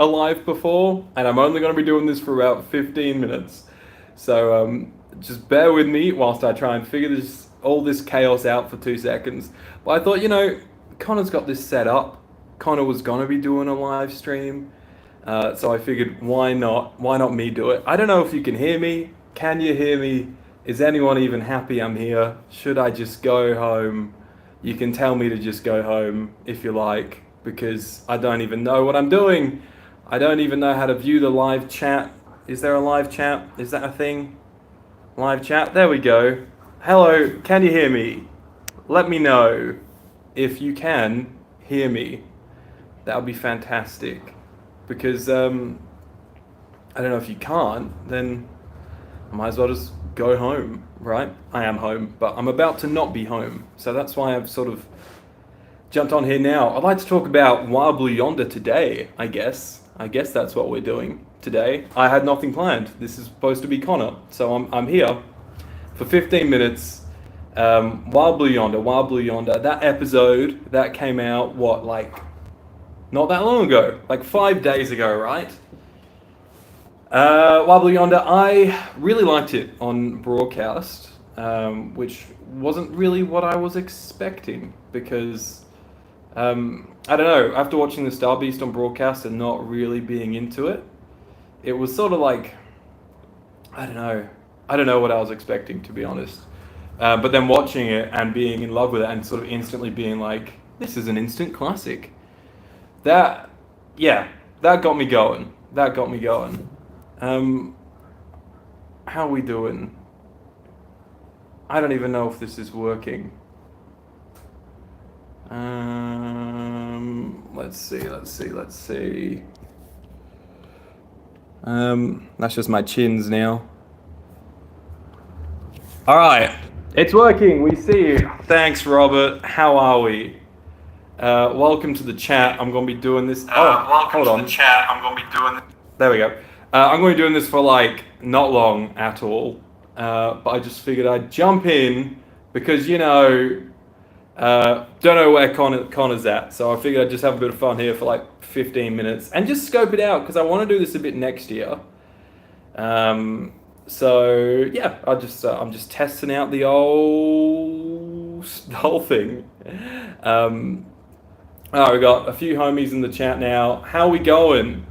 a live before, and I'm only going to be doing this for about 15 minutes. So just bear with me whilst I try and figure all this chaos out for 2 seconds. But I thought, Connor's got this set up. Connor was going to be doing a live stream. So I figured, why not? Why not me do it? I don't know if you can hear me. Can you hear me? Is anyone even happy I'm here? Should I just go home? You can tell me to just go home if you like, because I don't even know what I'm doing. I don't even know how to view the live chat. Is there a live chat? Is that a thing? Live chat? There we go. Hello, can you hear me? Let me know if you can hear me. That would be fantastic. Because, I don't know, if you can't, then I might as well just go home, right? I am home, but I'm about to not be home. So that's why I've sort of jumped on here now. I'd like to talk about Wild Blue Yonder today, I guess. I guess that's what we're doing today. I had nothing planned. This is supposed to be Connor. So I'm here for 15 minutes. Wild Blue Yonder. That episode, that came out, not that long ago. 5 days ago, right? Wild Blue Yonder, I really liked it on broadcast, which wasn't really what I was expecting, because I don't know, after watching the Star Beast on broadcast and not really being into it, it was sort of I don't know what I was expecting, to be honest. But then watching it and being in love with it and sort of instantly being this is an instant classic. That got me going. How are we doing? I don't even know if this is working. Let's see. That's just my chins now. All right, it's working. We see you. Thanks, Robert. How are we? Welcome to the chat. I'm going to be doing this. Hold on. There we go. I'm going to be doing this for not long at all. But I just figured I'd jump in because, don't know where Connor's at. So I figured I'd just have a bit of fun here for 15 minutes and just scope it out because I want to do this a bit next year. So yeah, I'm just testing out the whole thing. We got a few homies in the chat now. How are we going?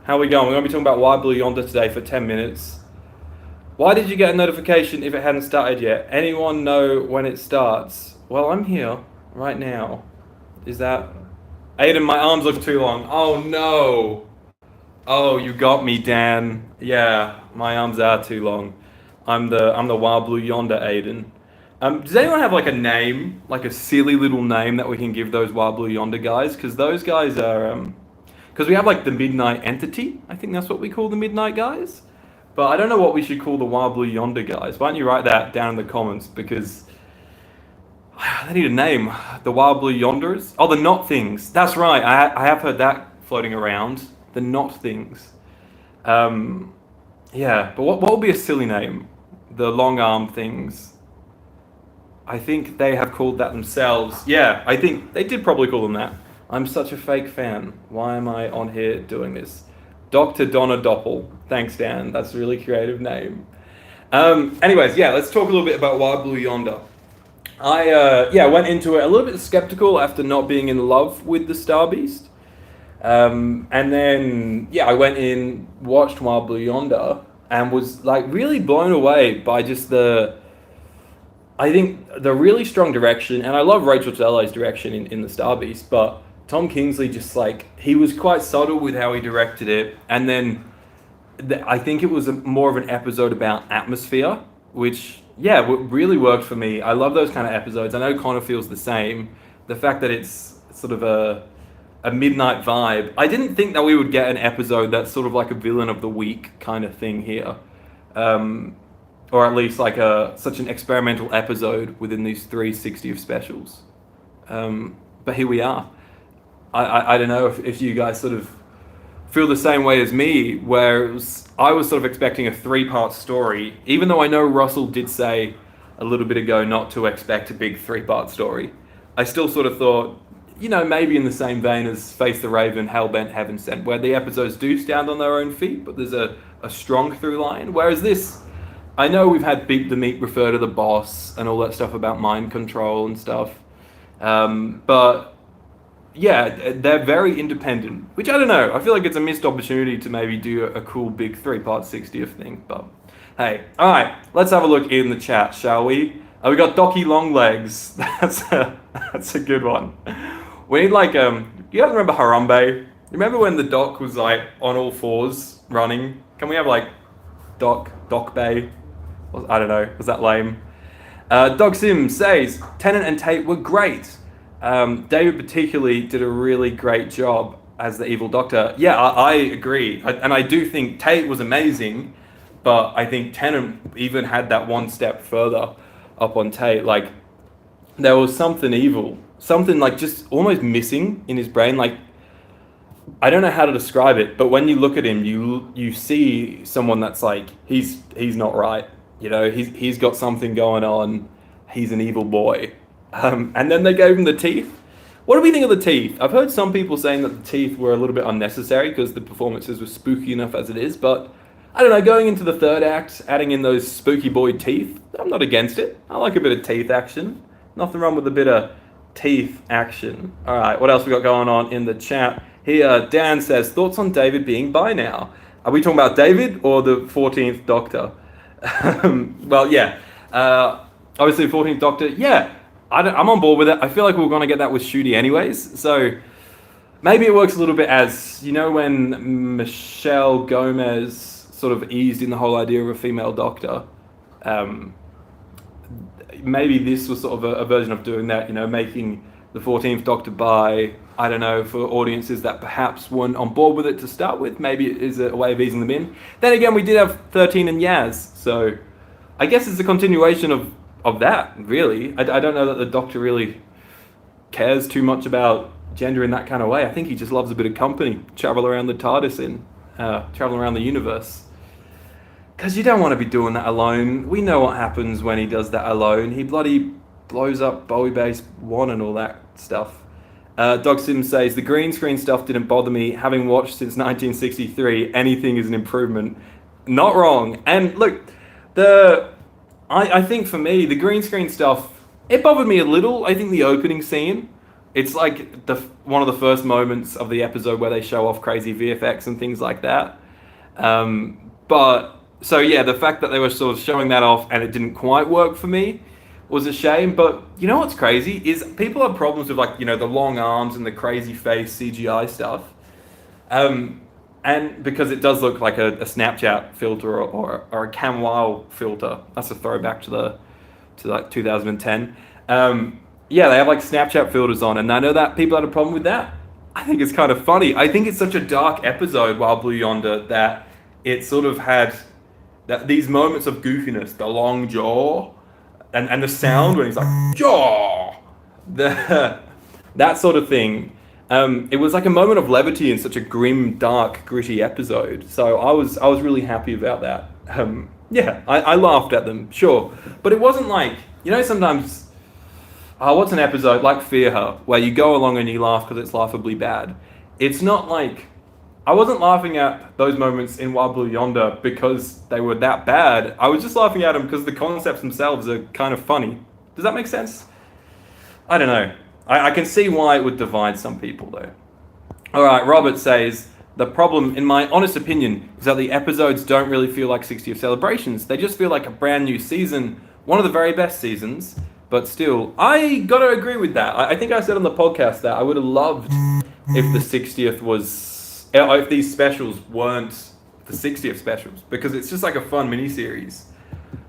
We're going to be talking about Wild Blue Yonder today for 10 minutes. Why did you get a notification if it hadn't started yet? Anyone know when it starts? Well, I'm here right now. Is that... Aiden, my arms look too long. Oh no. Oh, you got me, Dan. Yeah, my arms are too long. I'm the Wild Blue Yonder Aiden. Does anyone have a name, a silly little name that we can give those Wild Blue Yonder guys? Because those guys are, because we have the Midnight Entity. I think that's what we call the Midnight guys. But I don't know what we should call the Wild Blue Yonder guys. Why don't you write that down in the comments? Because they need a name. The Wild Blue Yonders. Oh, the Knot Things. That's right. I have heard that floating around. The Knot Things. Yeah. But what would be a silly name? The Long Arm Things. I think they have called that themselves. Yeah, I think they did probably call them that. I'm such a fake fan. Why am I on here doing this? Dr. Donna Doppel. Thanks, Dan. That's a really creative name. Anyways, let's talk a little bit about Wild Blue Yonder. I went into it a little bit skeptical after not being in love with the Star Beast. And then, I went in, watched Wild Blue Yonder, and was really blown away by just I think the really strong direction, and I love Rachel Talalay's direction in the Star Beast, but Tom Kingsley just he was quite subtle with how he directed it, and then I think it was more of an episode about atmosphere, which really worked for me. I love those kind of episodes. I know Connor feels the same. The fact that it's sort of a midnight vibe. I didn't think that we would get an episode that's sort of a villain of the week kind of thing here. Or at least such an experimental episode within these 360 of specials. But here we are. I don't know if you guys sort of feel the same way as me, where I was sort of expecting a 3-part story, even though I know Russell did say a little bit ago not to expect a big 3-part story. I still sort of thought maybe in the same vein as Face the Raven, Hellbent, Heaven Sent, where the episodes do stand on their own feet, but there's a strong through line. Whereas this, I know we've had Beat the Meat refer to the boss and all that stuff about mind control and stuff. But yeah, they're very independent, which I don't know. I feel like it's a missed opportunity to maybe do a cool big 3-part 60th thing. But hey, all right, let's have a look in the chat, shall we? We got Docky Longlegs. That's a good one. We need like you guys remember Harambe? Remember when the Doc was like on all fours running? Can we have like Doc Bay? I don't know. Was that lame? Dog Sim says Tennant and Tate were great. David particularly did a really great job as the evil Doctor. Yeah, I agree. And I do think Tate was amazing, but I think Tennant even had that one step further up on Tate. Like, there was something evil, something like just almost missing in his brain. Like, I don't know how to describe it, but when you look at him, you see someone that's like, he's not right. He's got something going on. He's an evil boy. And then they gave him the teeth. What do we think of the teeth? I've heard some people saying that the teeth were a little bit unnecessary because the performances were spooky enough as it is, but I don't know, going into the third act, adding in those spooky boy teeth, I'm not against it. I like a bit of teeth action. Nothing wrong with a bit of teeth action. All right, what else we got going on in the chat? Here, Dan says, thoughts on David being bi now? Are we talking about David or the 14th Doctor? Well, yeah. Obviously, 14th Doctor, yeah. I'm on board with it. I feel like we're going to get that with Shooty anyways. So maybe it works a little bit as, when Michelle Gomez sort of eased in the whole idea of a female Doctor. Maybe this was sort of a version of doing that, making the 14th Doctor bi, I don't know, for audiences that perhaps weren't on board with it to start with. Maybe it is a way of easing them in. Then again, we did have 13 and Yaz, so I guess it's a continuation of that, really. I don't know that the Doctor really cares too much about gender in that kind of way. I think he just loves a bit of company, travel around the TARDIS travel around the universe. Because you don't want to be doing that alone. We know what happens when he does that alone. He bloody blows up Bowie Base 1 and all that stuff. Dog Sim says, the green screen stuff didn't bother me. Having watched since 1963, anything is an improvement. Not wrong. And look, I think for me, the green screen stuff, it bothered me a little. I think the opening scene, it's like one of the first moments of the episode where they show off crazy VFX and things like that. So yeah, the fact that they were sort of showing that off and it didn't quite work for me was a shame. But you know what's crazy is people have problems with like, the long arms and the crazy face CGI stuff. And because it does look like a Snapchat filter or a CamWow filter. That's a throwback to like 2010. Yeah, they have like Snapchat filters on, and I know that people had a problem with that. I think it's kind of funny. I think it's such a dark episode, Wild Blue Yonder, that it sort of had these moments of goofiness, the long jaw, and the sound when he's like, jaw! That sort of thing. It was like a moment of levity in such a grim, dark, gritty episode. So I was really happy about that. Yeah, I laughed at them, sure. But it wasn't like, sometimes, what's an episode like Fear Her, where you go along and you laugh because it's laughably bad. It's not like, I wasn't laughing at those moments in Wild Blue Yonder because they were that bad. I was just laughing at them because the concepts themselves are kind of funny. Does that make sense? I don't know. I can see why it would divide some people, though. All right, Robert says, the problem, in my honest opinion, is that the episodes don't really feel like 60th celebrations. They just feel like a brand new season, one of the very best seasons. But still, I got to agree with that. I think I said on the podcast that I would have loved if the 60th was, if these specials weren't the 60th specials, because it's just like a fun mini-series.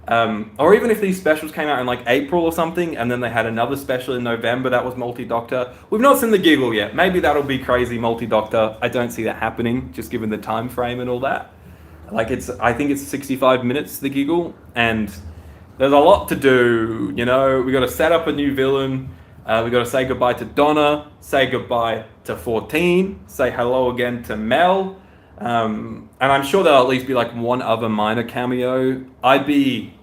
Or even if these specials came out in like April or something, and then they had another special in November that was multi-Doctor. We've not seen the giggle yet. Maybe that'll be crazy multi-Doctor. I don't see that happening, just given the time frame and all that. Like I think it's 65 minutes, the giggle, and there's a lot to do. We got to set up a new villain. We got to say goodbye to Donna, say goodbye to 14, say hello again to Mel. And I'm sure there'll at least be like one other minor cameo. I'd be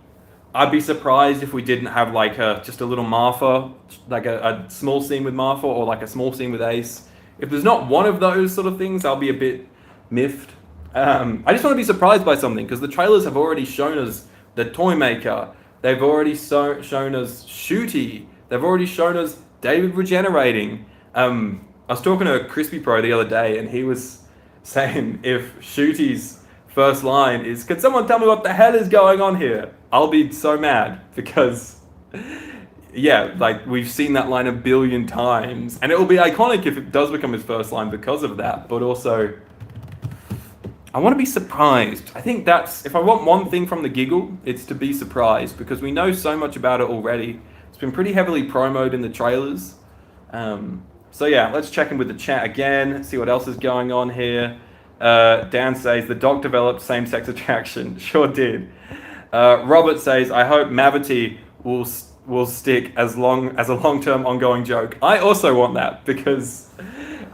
I'd be surprised if we didn't have like just a little Martha, like a small scene with Martha, or like a small scene with Ace. If there's not one of those sort of things, I'll be a bit miffed. I just want to be surprised by something, because the trailers have already shown us the toy maker. They've already shown us Shooty. They've already shown us David regenerating. I was talking to Crispy Pro the other day, and he was saying if Shooty's first line is, "Can someone tell me what the hell is going on here?" I'll be so mad, because yeah, like we've seen that line a billion times, and it will be iconic if it does become his first line because of that. But also, I want to be surprised. I think that's, if I want one thing from the giggle, it's to be surprised, because we know so much about it already. It's been pretty heavily promoted in the trailers. So yeah, let's check in with the chat again, see what else is going on here. Dan says, the doc developed same-sex attraction. Sure did. Robert says, I hope Mavity will stick as a long-term ongoing joke. I also want that, because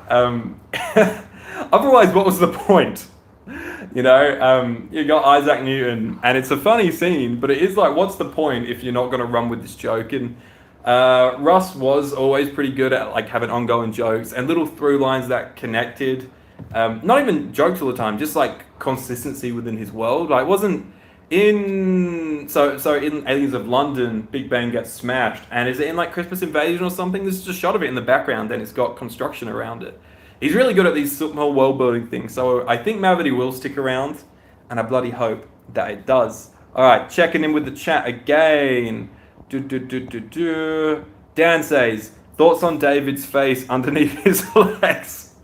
otherwise, what was the point? You know, you got Isaac Newton, and it's a funny scene, but it is like, what's the point if you're not going to run with this joke? And Russ was always pretty good at like having ongoing jokes and little through lines that connected. Not even jokes all the time, just like consistency within his world. Like, it wasn't in in Aliens of London, Big Ben gets smashed, and is it in like Christmas Invasion or something? There's just a shot of it in the background, and it's got construction around it. He's really good at these small world building things, so I think Mavity will stick around, and I bloody hope that it does. All right, checking in with the chat again. Dan says, thoughts on David's face underneath his legs.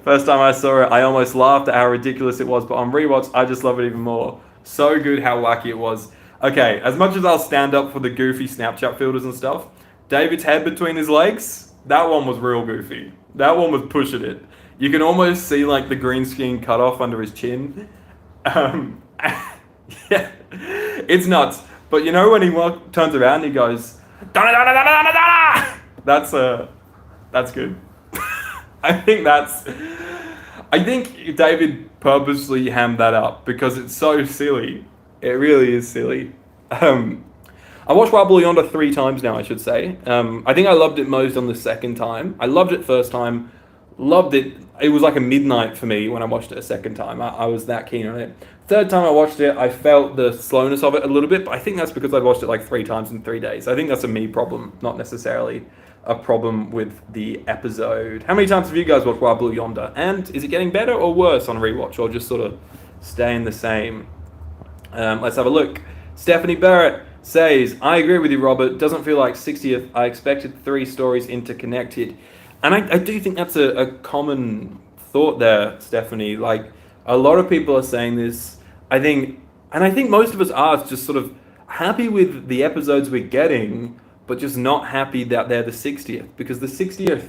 First time I saw it, I almost laughed at how ridiculous it was, but on rewatch, I just love it even more. So good how wacky it was. Okay, as much as I'll stand up for the goofy Snapchat filters and stuff, David's head between his legs, that one was real goofy. That one was pushing it. You can almost see like the green screen cut off under his chin. Yeah, it's nuts. But you know when he turns around and he goes, "Donna, Donna, Donna, Donna, Donna!" That's good. I think David purposely hammed that up because it's so silly. It really is silly. I watched Wild Yonder 3 times now, I should say. I think I loved it most on the second time. I loved it first time, loved it. It was like a midnight for me when I watched it a second time. I was that keen on it. Third time I watched it, I felt the slowness of it a little bit, but I think that's because I watched it like 3 times in 3 days. I think that's a me problem, not necessarily a problem with the episode. How many times have you guys watched Wild Blue Yonder? And is it getting better or worse on rewatch, or just sort of staying the same? Let's have a look. Stephanie Barrett says, I agree with you, Robert. Doesn't feel like 60th. I expected 3 stories interconnected. And I do think that's a common thought there, Stephanie. Like, a lot of people are saying this. I think most of us are just sort of happy with the episodes we're getting, but just not happy that they're the 60th. Because the 60th,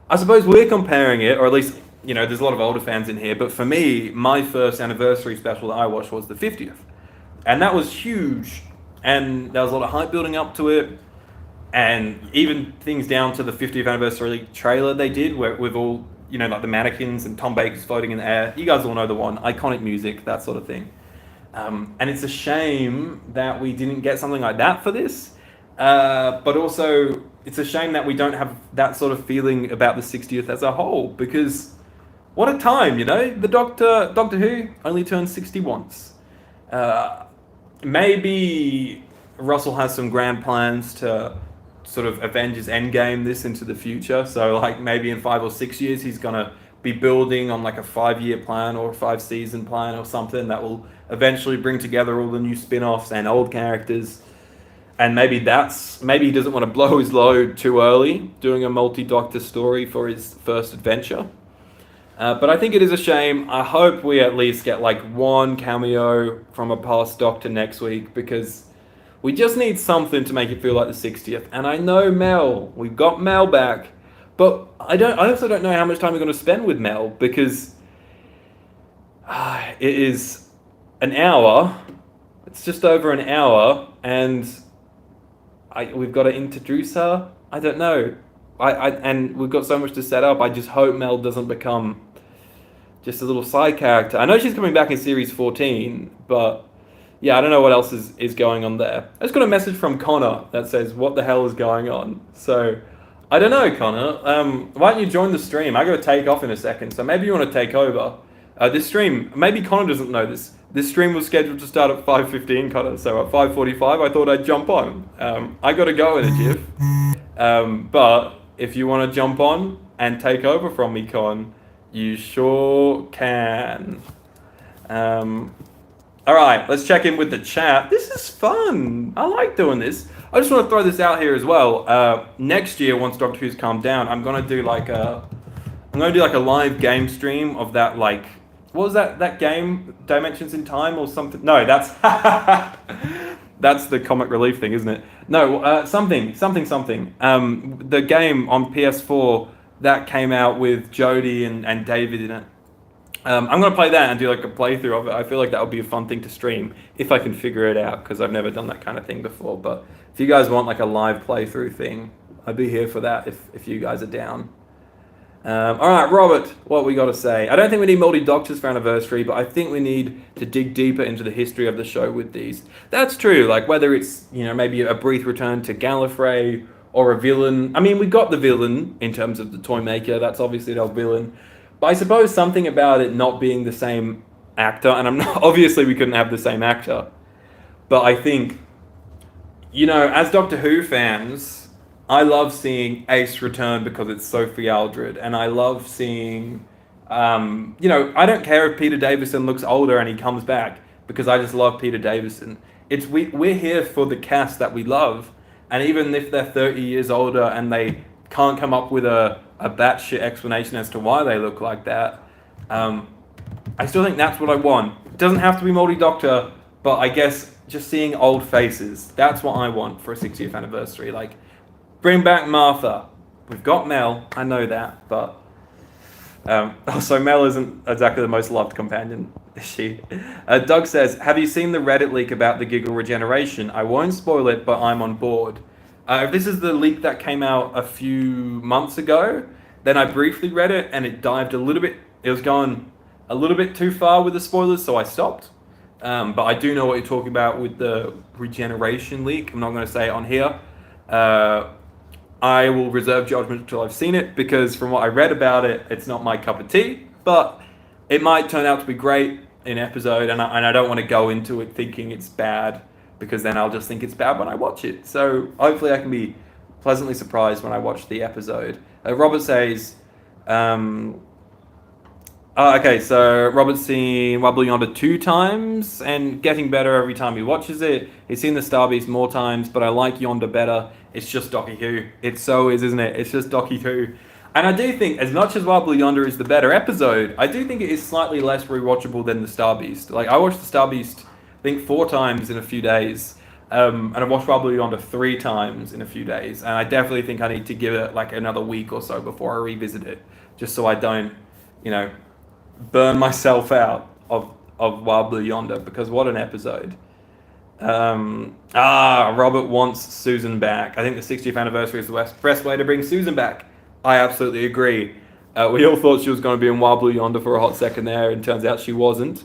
I suppose we're comparing it, or at least, you know, there's a lot of older fans in here, but for me, my first anniversary special that I watched was the 50th. And that was huge. And there was a lot of hype building up to it. And even things down to the 50th anniversary trailer they did, where with all, you know, like the mannequins and Tom Baker's floating in the air. You guys all know the one. Iconic music, that sort of thing. And it's a shame that we didn't get something like that for this. But also, it's a shame that we don't have that sort of feeling about the 60th as a whole. Because what a time, you know? The Doctor Who only turned 60 once. Maybe Russell has some grand plans to sort of Avengers Endgame this into the future. So like maybe in 5 or 6 years, he's going to be building on like a 5-year plan or a 5-season plan or something that will eventually bring together all the new spin-offs and old characters. And maybe he doesn't want to blow his load too early doing a multi-Doctor story for his first adventure. But I think it is a shame. I hope we at least get like one cameo from a past Doctor next week, because we just need something to make it feel like the 60th. And I know Mel, we've got Mel back, but I also don't know how much time we're going to spend with Mel, because it is an hour. It's just over an hour, and we've got to introduce her. I don't know. And we've got so much to set up. I just hope Mel doesn't become just a little side character. I know she's coming back in series 14, but yeah, I don't know what else is going on there. I just got a message from Connor that says, "What the hell is going on?" So, I don't know, Connor. Why don't you join the stream? I got to take off in a second, so maybe you want to take over. This stream, maybe Connor doesn't know this. This stream was scheduled to start at 5:15, Connor. So at 5:45, I thought I'd jump on. I got to go in a jiff. But if you want to jump on and take over from me, Con, you sure can. All right, let's check in with the chat. This is fun. I like doing this. I just want to throw this out here as well. Next year, once Doctor Who's calmed down, I'm gonna do like a live game stream of that. Like, what was that game? Dimensions in Time or something? No, that's that's the comic relief thing, isn't it? No, something. The game on PS4 that came out with Jodie and David in it. I'm going to play that and do like a playthrough of it. I feel like that would be a fun thing to stream if I can figure it out, because I've never done that kind of thing before. But if you guys want like a live playthrough thing, I'd be here for that if you guys are down. All right, Robert, what we got to say? I don't think we need multi-doctors for anniversary, but I think we need to dig deeper into the history of the show with these. That's true, like whether it's, maybe a brief return to Gallifrey or a villain. I mean, we got the villain in terms of the Toymaker. That's obviously the villain. But I suppose something about it not being the same actor, and obviously we couldn't have the same actor, but I think, as Doctor Who fans, I love seeing Ace return because it's Sophie Aldred, and I love seeing, I don't care if Peter Davison looks older and he comes back, because I just love Peter Davison. We're here for the cast that we love, and even if they're 30 years older and they can't come up with a batshit explanation as to why they look like that, I still think that's what I want. It doesn't have to be multi-doctor, but I guess just seeing old faces, that's what I want for a 60th anniversary. Like, bring back Martha. We've got Mel, I know that, but also Mel isn't exactly the most loved companion, is she? Doug says, have you seen the Reddit leak about the Giggle regeneration? I won't spoil it, but I'm on board. If this is the leak that came out a few months ago, then I briefly read it and it dived a little bit. It was going a little bit too far with the spoilers, so I stopped. But I do know what you're talking about with the regeneration leak. I'm not going to say it on here. I will reserve judgment until I've seen it, because from what I read about it, it's not my cup of tea. But it might turn out to be great in episode, and I don't want to go into it thinking it's bad, because then I'll just think it's bad when I watch it. So hopefully I can be pleasantly surprised when I watch the episode. Robert says, okay, so Robert's seen Wobbly Yonder 2 times and getting better every time he watches it. He's seen the Star Beast more times, but I like Yonder better. It's just Doctor Who. It so is, isn't it? It's just Doctor Who. And I do think, as much as Wobbly Yonder is the better episode, I do think it is slightly less rewatchable than the Star Beast. Like, I watched the Star Beast, I think 4 times in a few days. And I've watched Wobbly Yonder 3 times in a few days. And I definitely think I need to give it like another week or so before I revisit it. Just so I don't, burn myself out of Wobbly Yonder, because what an episode. Robert wants Susan back. I think the 60th anniversary is the best way to bring Susan back. I absolutely agree. We all thought she was going to be in Wobbly Yonder for a hot second there, and turns out she wasn't.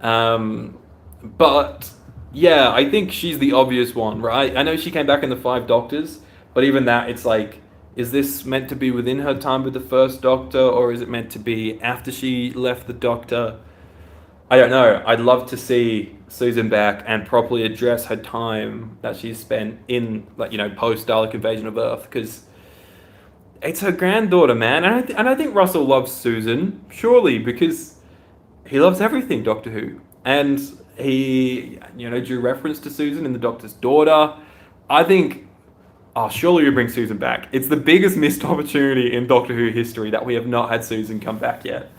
But yeah, I think she's the obvious one, right? I know she came back in the 5 Doctors, but even that, it's like, is this meant to be within her time with the first Doctor, or is it meant to be after she left the Doctor? I don't know. I'd love to see Susan back and properly address her time that she's spent in, like, post Dalek Invasion of Earth, because it's her granddaughter, man. And I think Russell loves Susan, surely, because he loves everything Doctor Who. And he, drew reference to Susan in the Doctor's daughter. I think, surely we bring Susan back. It's the biggest missed opportunity in Doctor Who history that we have not had Susan come back yet.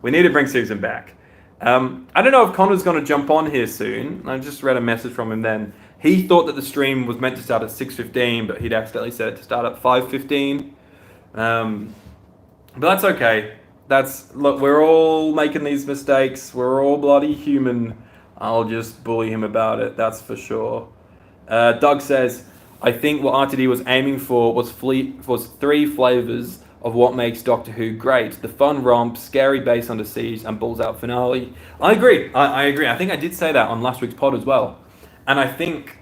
We need to bring Susan back. I don't know if Connor's going to jump on here soon. I just read a message from him then. He thought that the stream was meant to start at 6:15, but he'd accidentally set it to start at 5:15. But that's okay. Look, we're all making these mistakes. We're all bloody human. I'll just bully him about it, that's for sure. Doug says, I think what RTD was aiming for was 3 flavors of what makes Doctor Who great. The fun romp, scary base under siege, and balls out finale. I agree. I agree. I think I did say that on last week's pod as well. And I think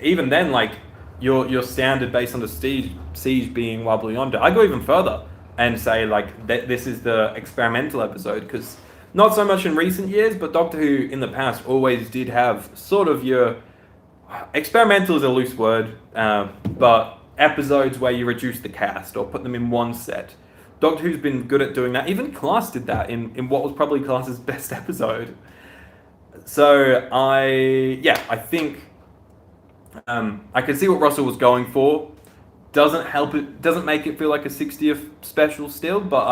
even then, like, your standard base under siege being Wild Blue Yonder, I go even further and say, like, this is the experimental episode, because not so much in recent years, but Doctor Who in the past always did have sort of your... Experimental is a loose word, but episodes where you reduce the cast or put them in one set. Doctor Who's been good at doing that. Even Class did that in what was probably Class's best episode. So I think I can see what Russell was going for. Doesn't make it feel like a 60th special still, but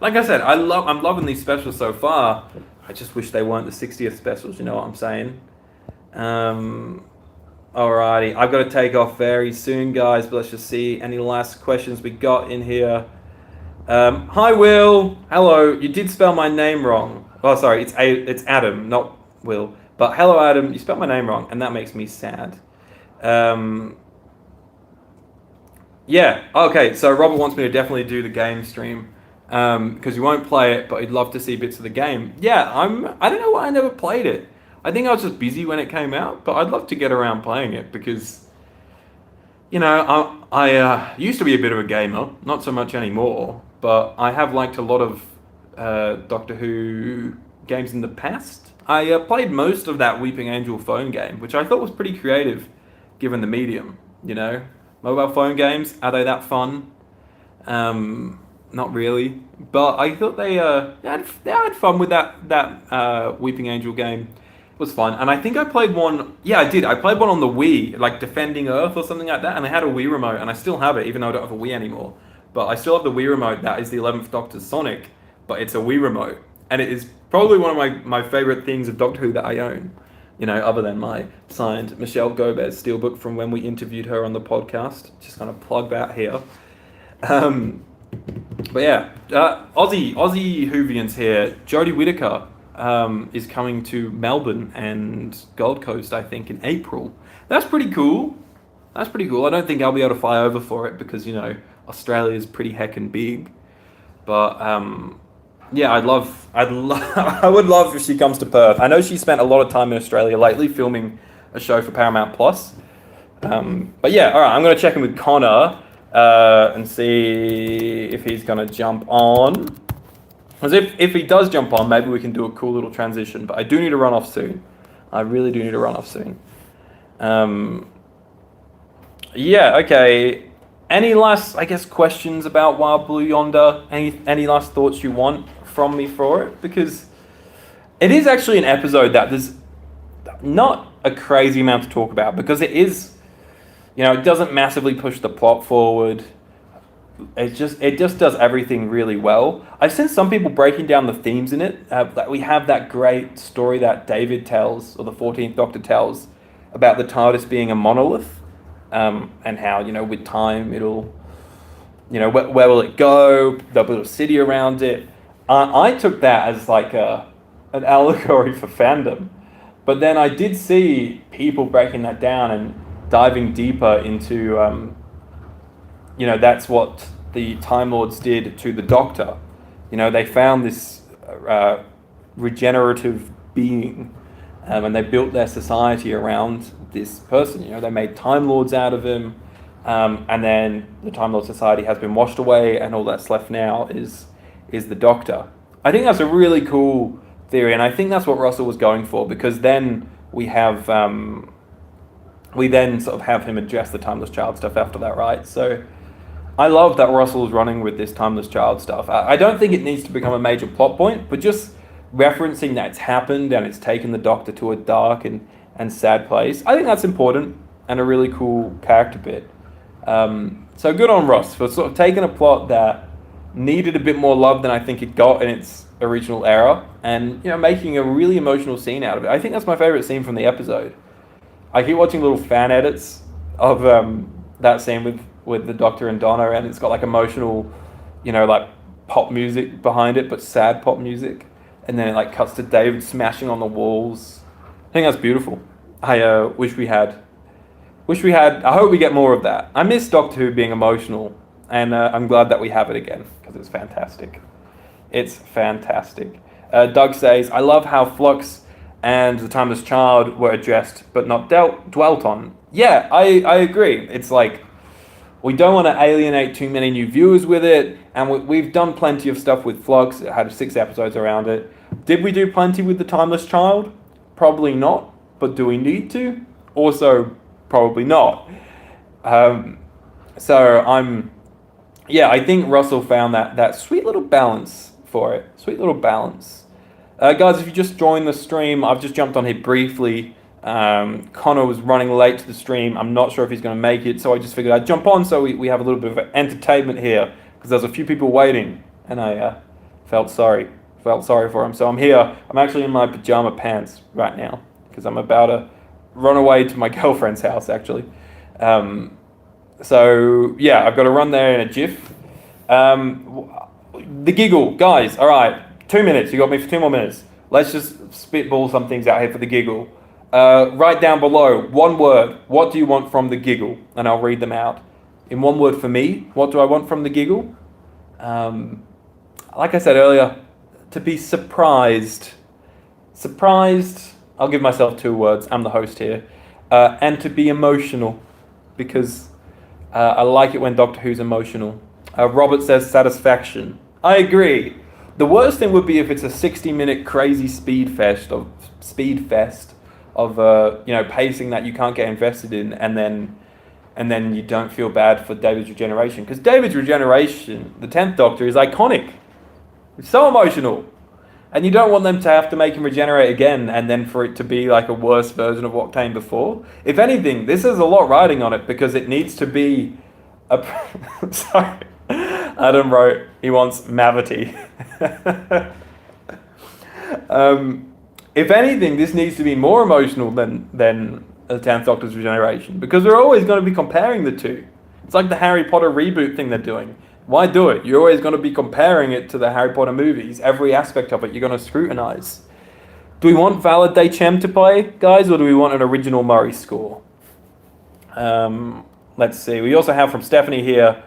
like I said, I'm loving these specials so far. I just wish they weren't the 60th specials, you know what I'm saying? Alrighty, I've got to take off very soon, guys, but let's just see any last questions we got in here. Hi, Will. Hello. You did spell my name wrong. Oh, sorry, it's Adam, not Will. But hello, Adam. You spelled my name wrong, and that makes me sad. Yeah, okay, so Robert wants me to definitely do the game stream, because he won't play it, but he'd love to see bits of the game. Yeah, I don't know why I never played it. I think I was just busy when it came out, but I'd love to get around playing it, because, you know, I used to be a bit of a gamer, not so much anymore, but I have liked a lot of Doctor Who games in the past. I played most of that Weeping Angel phone game, which I thought was pretty creative, given the medium, you know? Mobile phone games, are they that fun? Not really, but I thought they had fun with that Weeping Angel game. It was fun, and I think I played one. Yeah, I did. I played one on the Wii, like Defending Earth or something like that, and I had a Wii remote, and I still have it, even though I don't have a Wii anymore. But I still have the Wii remote that is the 11th Doctor's Sonic, but it's a Wii remote, and it is probably one of my favorite things of Doctor Who that I own. You know, other than my signed Michelle Gomez steelbook from when we interviewed her on the podcast. Just kind of plug that here. But yeah, Aussie Whovians here. Jodie Whittaker is coming to Melbourne and Gold Coast, I think, in April. That's pretty cool. I don't think I'll be able to fly over for it because, you know, Australia's pretty heckin' big. But yeah, I would love if she comes to Perth. I know she spent a lot of time in Australia lately filming a show for Paramount Plus. But yeah, all right, I'm going to check in with Connor and see if he's going to jump on. Because if he does jump on, maybe we can do a cool little transition. But I do need to run off soon. I really do need to run off soon. Yeah, okay. Any last, I guess, questions about Wild Blue Yonder? Any last thoughts you want from me for it? Because it is actually an episode that there's not a crazy amount to talk about, because it is, you know, it doesn't massively push the plot forward. It just does everything really well. I've seen some people breaking down the themes in it. That we have that great story that David tells, or the 14th Doctor tells, about the TARDIS being a monolith. And how, you know, with time it'll, you know, where will it go? There'll be a city around it. I took that as like an allegory for fandom. But then I did see people breaking that down and diving deeper into, you know, that's what the Time Lords did to the Doctor. You know, they found this regenerative being, and they built their society around this person. You know, they made Time Lords out of him, and then the Time Lord Society has been washed away, and all that's left now is the Doctor. I think that's a really cool theory, and I think that's what Russell was going for, because then we have we then sort of have him address the Timeless Child stuff after that, right? So I love that Russell's running with this Timeless Child stuff. I don't think it needs to become a major plot point, but just referencing that it's happened and it's taken the Doctor to a dark and sad place, I think that's important and a really cool character bit. So good on Ross for sort of taking a plot that needed a bit more love than I think it got in its original era, and, you know, making a really emotional scene out of it. I think that's my favorite scene from the episode. I keep watching little fan edits of that scene with the Doctor and Donna, and it's got like emotional, you know, like pop music behind it, but sad pop music. And then it like cuts to David smashing on the walls. I think that's beautiful. I wish we had. I hope we get more of that. I miss Doctor Who being emotional and I'm glad that we have it again because it's fantastic. It's fantastic. Doug says, I love how Flux and the Timeless Child were addressed but not dwelt on. Yeah, I agree. It's like, we don't want to alienate too many new viewers with it, and we've done plenty of stuff with Flux. It had 6 episodes around it. Did we do plenty with the Timeless Child? Probably not, but do we need to? Also, probably not. I think Russell found that sweet little balance for it. Sweet little balance. Guys, if you just joined the stream, I've just jumped on here briefly. Connor was running late to the stream. I'm not sure if he's going to make it, so I just figured I'd jump on so we have a little bit of entertainment here, because there's a few people waiting, and I felt sorry for him. So I'm here. I'm actually in my pajama pants right now, because I'm about to run away to my girlfriend's house, actually. So yeah, I've got to run there in a jiff. The giggle, guys, all right, 2 minutes. You got me for 2 more minutes. Let's just spitball some things out here for the giggle. Write down below, one word, what do you want from the giggle? And I'll read them out. In one word for me, what do I want from the giggle? Like I said earlier, to be surprised. Surprised, I'll give myself 2 words, I'm the host here. And to be emotional, because I like it when Doctor Who's emotional. Robert says satisfaction. I agree. The worst thing would be if it's a 60-minute crazy speed fest of pacing that you can't get invested in, and then you don't feel bad for David's regeneration, because David's regeneration, the 10th Doctor, is iconic. It's so emotional, and you don't want them to have to make him regenerate again, and then for it to be like a worse version of what came before. If anything, this has a lot riding on it, because it needs to be a. Sorry, Adam wrote he wants Mavity. If anything, this needs to be more emotional than the 10th Doctor's regeneration, because we're always going to be comparing the two. It's like the Harry Potter reboot thing they're doing. Why do it? You're always going to be comparing it to the Harry Potter movies. Every aspect of it you're going to scrutinize. Do we want Valid Day Chem to play, guys, or do we want an original Murray score? Let's see. We also have from Stephanie here,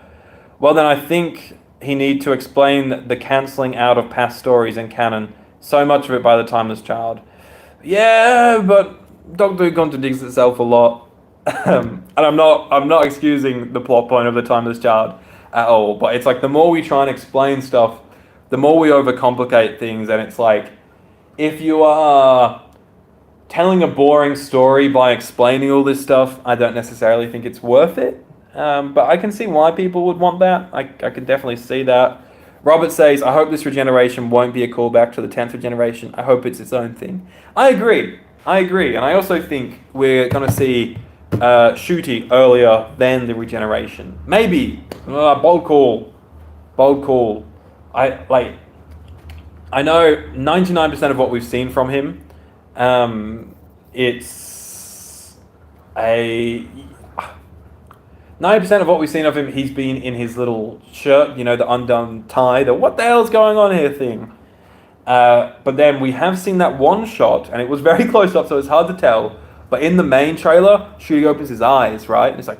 well then I think he need to explain the cancelling out of past stories and canon. So much of it by the Timeless Child. Yeah, but Doctor Who contradicts itself a lot. And I'm not excusing the plot point of the Timeless Child at all, but it's like the more we try and explain stuff, the more we overcomplicate things, and it's like, if you are telling a boring story by explaining all this stuff, I don't necessarily think it's worth it. But I can see why people would want that. I can definitely see that. Robert says, I hope this regeneration won't be a callback to the 10th regeneration. I hope it's its own thing. I agree. And I also think we're going to see Shooty earlier than the regeneration. Maybe. Bold call. I know 99% of what we've seen from him, it's a... 90% of what we've seen of him, he's been in his little shirt, the undone tie, the what the hell's going on here thing. But then we have seen that one shot, and it was very close up, so it's hard to tell. But in the main trailer, Shooty opens his eyes, right? And it's like,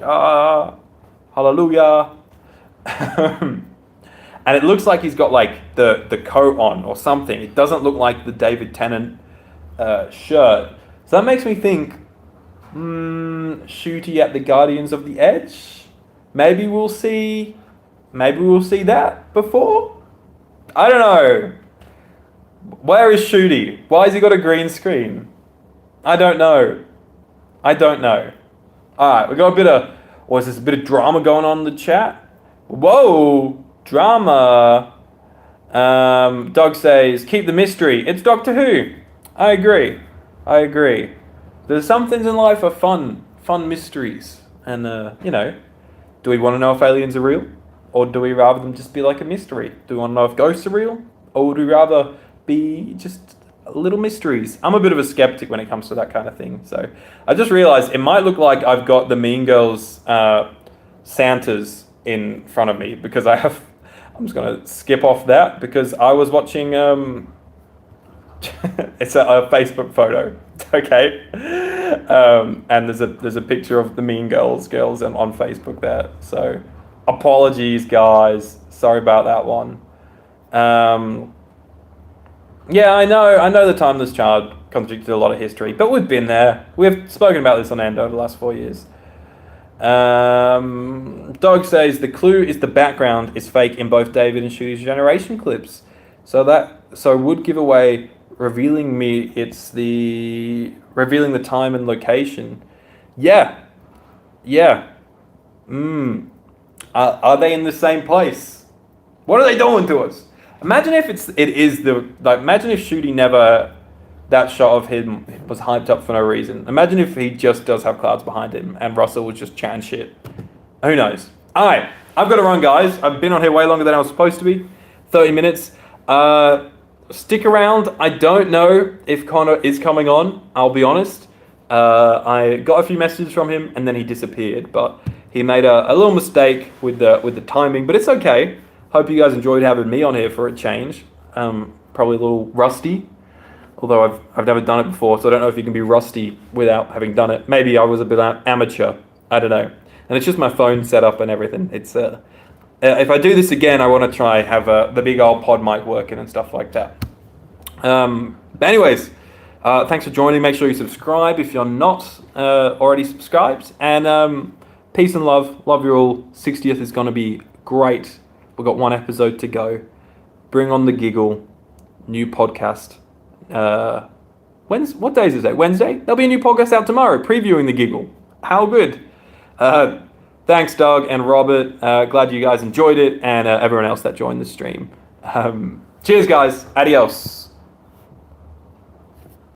hallelujah. And it looks like he's got like the coat on or something. It doesn't look like the David Tennant shirt. So that makes me think, Shooty at the Guardians of the Edge. Maybe we'll see that before. I don't know. Where is Shooty? Why has he got a green screen? I don't know. Alright, we got a bit of drama going on in the chat. Whoa, drama. Doug says, keep the mystery. It's Doctor Who. I agree. There's some things in life are fun mysteries. And, do we want to know if aliens are real? Or do we rather them just be like a mystery? Do we want to know if ghosts are real? Or would we rather be just little mysteries? I'm a bit of a skeptic when it comes to that kind of thing. So I just realized it might look like I've got the Mean Girls Santas in front of me, because I'm just going to skip off that, because I was watching... it's a Facebook photo, okay, and there's a picture of the Mean Girls on Facebook there. So Apologies, guys. Sorry about that one. Yeah, I know the timeless child contradicted a lot of history, but we've been there. We've spoken about this on End over the last 4 years. Dog says the clue is the background is fake in both David and Shooty's generation clips. So would give away revealing the time and location. Yeah. Are they in the same place? What are they doing to us? Imagine if imagine if Shooty never, that shot of him was hyped up for no reason. Imagine if he just does have clouds behind him and Russell was just chatting shit. Who knows? Alright, I've got to run, guys. I've been on here way longer than I was supposed to be. 30 minutes. Stick around. I don't know if Connor is coming on, I'll be honest. I got a few messages from him and then he disappeared, but he made a little mistake with the timing, but it's okay. Hope you guys enjoyed having me on here for a change. Probably a little rusty, although I've never done it before, so I don't know if you can be rusty without having done it. Maybe I was a bit amateur. I don't know. And it's just my phone set up and everything. It's if I do this again, I want to try have the big old pod mic working and stuff like that. But anyways, thanks for joining. Make sure you subscribe if you're not already subscribed. And peace and love. Love you all. 60th is going to be great. We've got one episode to go. Bring on the giggle. New podcast. What day is it? Wednesday? There'll be a new podcast out tomorrow, previewing the giggle. How good. Thanks, Doug and Robert. Glad you guys enjoyed it, and everyone else that joined the stream. Cheers, guys. Adios.